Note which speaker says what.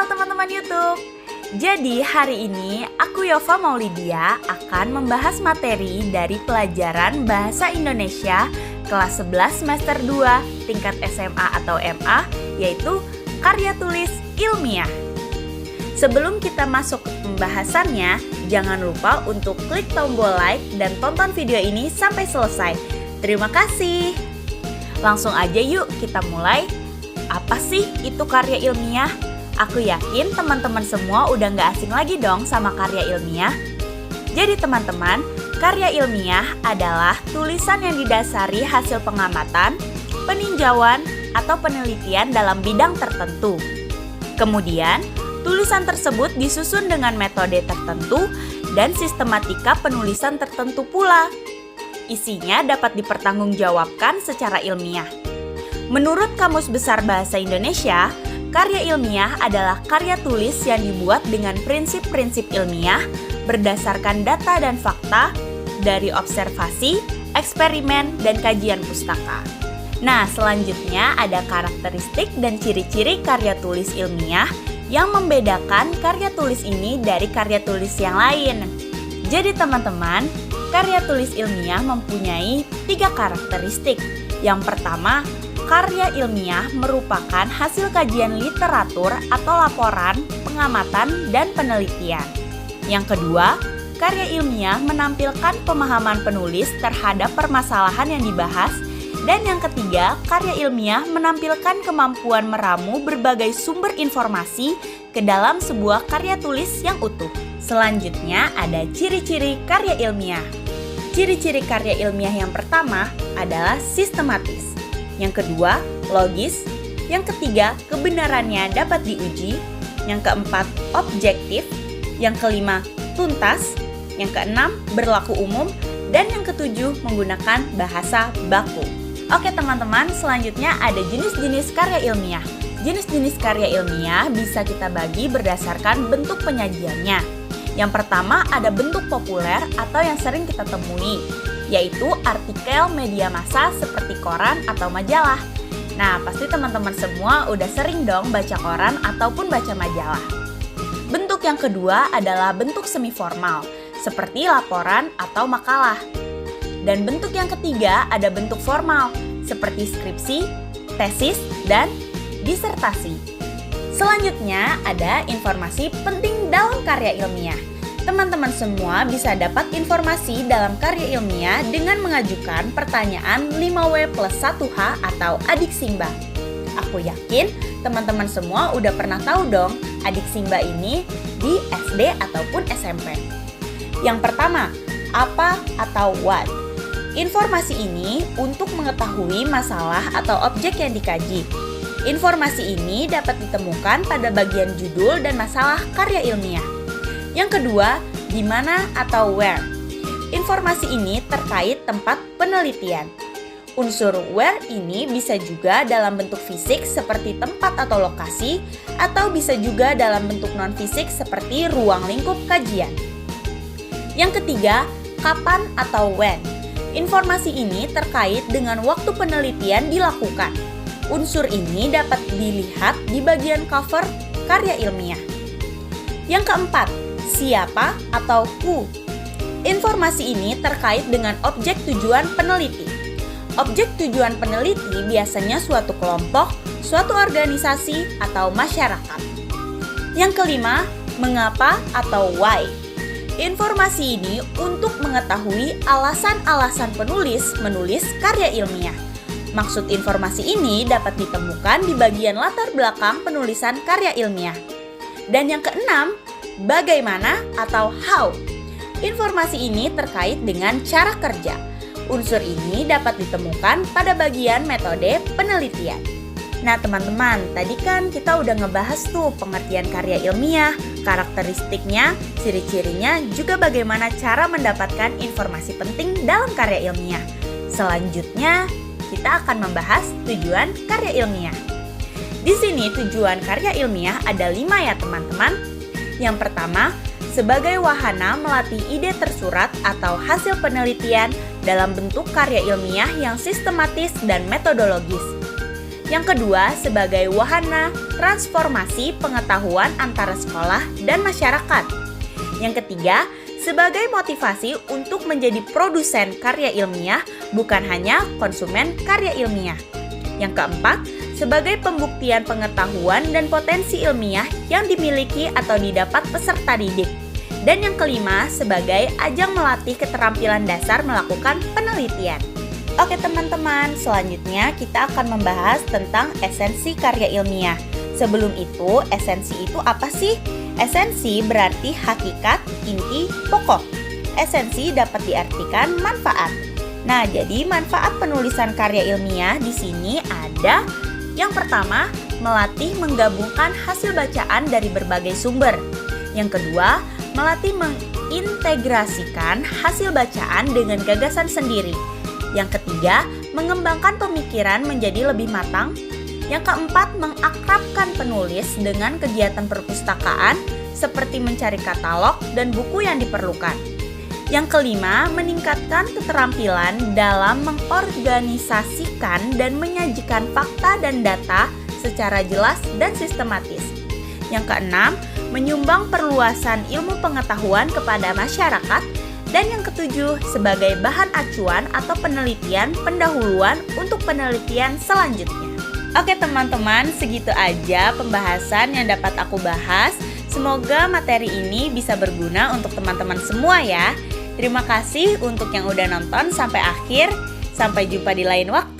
Speaker 1: Halo teman-teman YouTube. Jadi hari ini aku Yova Maulidia akan membahas materi dari pelajaran Bahasa Indonesia kelas 11 semester 2 tingkat SMA atau MA, yaitu karya tulis ilmiah. Sebelum kita masuk ke pembahasannya, jangan lupa untuk klik tombol like dan tonton video ini sampai selesai. Terima kasih. Langsung aja yuk kita mulai. Apa sih itu karya ilmiah? Aku yakin teman-teman semua udah gak asing lagi dong sama karya ilmiah. Jadi teman-teman, karya ilmiah adalah tulisan yang didasari hasil pengamatan, peninjauan, atau penelitian dalam bidang tertentu. Kemudian, tulisan tersebut disusun dengan metode tertentu dan sistematika penulisan tertentu pula. Isinya dapat dipertanggungjawabkan secara ilmiah. Menurut Kamus Besar Bahasa Indonesia, karya ilmiah adalah karya tulis yang dibuat dengan prinsip-prinsip ilmiah berdasarkan data dan fakta dari observasi, eksperimen, dan kajian pustaka. Nah, selanjutnya ada karakteristik dan ciri-ciri karya tulis ilmiah yang membedakan karya tulis ini dari karya tulis yang lain. Jadi teman-teman, karya tulis ilmiah mempunyai 3 karakteristik. Yang pertama, karya ilmiah merupakan hasil kajian literatur atau laporan, pengamatan, dan penelitian. Yang kedua, karya ilmiah menampilkan pemahaman penulis terhadap permasalahan yang dibahas. Dan yang ketiga, karya ilmiah menampilkan kemampuan meramu berbagai sumber informasi ke dalam sebuah karya tulis yang utuh. Selanjutnya ada ciri-ciri karya ilmiah. Ciri-ciri karya ilmiah yang pertama adalah sistematis. Yang kedua, logis. Yang ketiga, kebenarannya dapat diuji. Yang keempat, objektif. Yang kelima, tuntas. Yang keenam, berlaku umum. Dan yang ketujuh, menggunakan bahasa baku. Oke teman-teman, selanjutnya ada jenis-jenis karya ilmiah. Jenis-jenis karya ilmiah bisa kita bagi berdasarkan bentuk penyajiannya. Yang pertama ada bentuk populer atau yang sering kita temui, yaitu artikel media massa seperti koran atau majalah. Nah, pasti teman-teman semua udah sering dong baca koran ataupun baca majalah. Bentuk yang kedua adalah bentuk semi formal, seperti laporan atau makalah. Dan bentuk yang ketiga ada bentuk formal, seperti skripsi, tesis, dan disertasi. Selanjutnya ada informasi penting dalam karya ilmiah. Teman-teman semua bisa dapat informasi dalam karya ilmiah dengan mengajukan pertanyaan 5W plus 1H atau adik Simba. Aku yakin teman-teman semua udah pernah tahu dong adik Simba ini di SD ataupun SMP. Yang pertama, apa atau what? Informasi ini untuk mengetahui masalah atau objek yang dikaji. Informasi ini dapat ditemukan pada bagian judul dan masalah karya ilmiah. Yang kedua, di mana atau where. Informasi ini terkait tempat penelitian. Unsur where ini bisa juga dalam bentuk fisik seperti tempat atau lokasi, atau bisa juga dalam bentuk non-fisik seperti ruang lingkup kajian. Yang ketiga, kapan atau when. Informasi ini terkait dengan waktu penelitian dilakukan. Unsur ini dapat dilihat di bagian cover karya ilmiah. Yang keempat, siapa atau who. Informasi ini terkait dengan objek tujuan peneliti. Objek tujuan peneliti biasanya suatu kelompok, suatu organisasi, atau masyarakat. Yang kelima, mengapa atau why. Informasi ini untuk mengetahui alasan-alasan penulis menulis karya ilmiah. Maksud informasi ini dapat ditemukan di bagian latar belakang penulisan karya ilmiah. Dan yang keenam, bagaimana atau how. Informasi ini terkait dengan cara kerja. Unsur ini dapat ditemukan pada bagian metode penelitian. Nah teman-teman, tadi kan kita udah ngebahas tuh pengertian karya ilmiah, karakteristiknya, ciri-cirinya, juga bagaimana cara mendapatkan informasi penting dalam karya ilmiah. Selanjutnya, kita akan membahas tujuan karya ilmiah. Di sini tujuan karya ilmiah ada 5 ya teman-teman. Yang pertama, sebagai wahana melatih ide tersurat atau hasil penelitian dalam bentuk karya ilmiah yang sistematis dan metodologis. Yang kedua, sebagai wahana transformasi pengetahuan antara sekolah dan masyarakat. Yang ketiga, sebagai motivasi untuk menjadi produsen karya ilmiah, bukan hanya konsumen karya ilmiah. Yang keempat, sebagai pembuktian pengetahuan dan potensi ilmiah yang dimiliki atau didapat peserta didik. Dan yang kelima, sebagai ajang melatih keterampilan dasar melakukan penelitian. Oke teman-teman, selanjutnya kita akan membahas tentang esensi karya ilmiah. Sebelum itu, esensi itu apa sih? Esensi berarti hakikat, inti, pokok. Esensi dapat diartikan manfaat. Nah, jadi manfaat penulisan karya ilmiah di sini ada yang pertama, melatih menggabungkan hasil bacaan dari berbagai sumber. Yang kedua, melatih mengintegrasikan hasil bacaan dengan gagasan sendiri. Yang ketiga, mengembangkan pemikiran menjadi lebih matang. Yang keempat, mengakrabkan penulis dengan kegiatan perpustakaan seperti mencari katalog dan buku yang diperlukan. Yang kelima, meningkatkan keterampilan dalam mengorganisasikan dan menyajikan fakta dan data secara jelas dan sistematis. Yang keenam, menyumbang perluasan ilmu pengetahuan kepada masyarakat. Dan yang ketujuh, sebagai bahan acuan atau penelitian pendahuluan untuk penelitian selanjutnya. Oke teman-teman, segitu aja pembahasan yang dapat aku bahas. Semoga materi ini bisa berguna untuk teman-teman semua ya. Terima kasih untuk yang udah nonton sampai akhir. Sampai jumpa di lain waktu.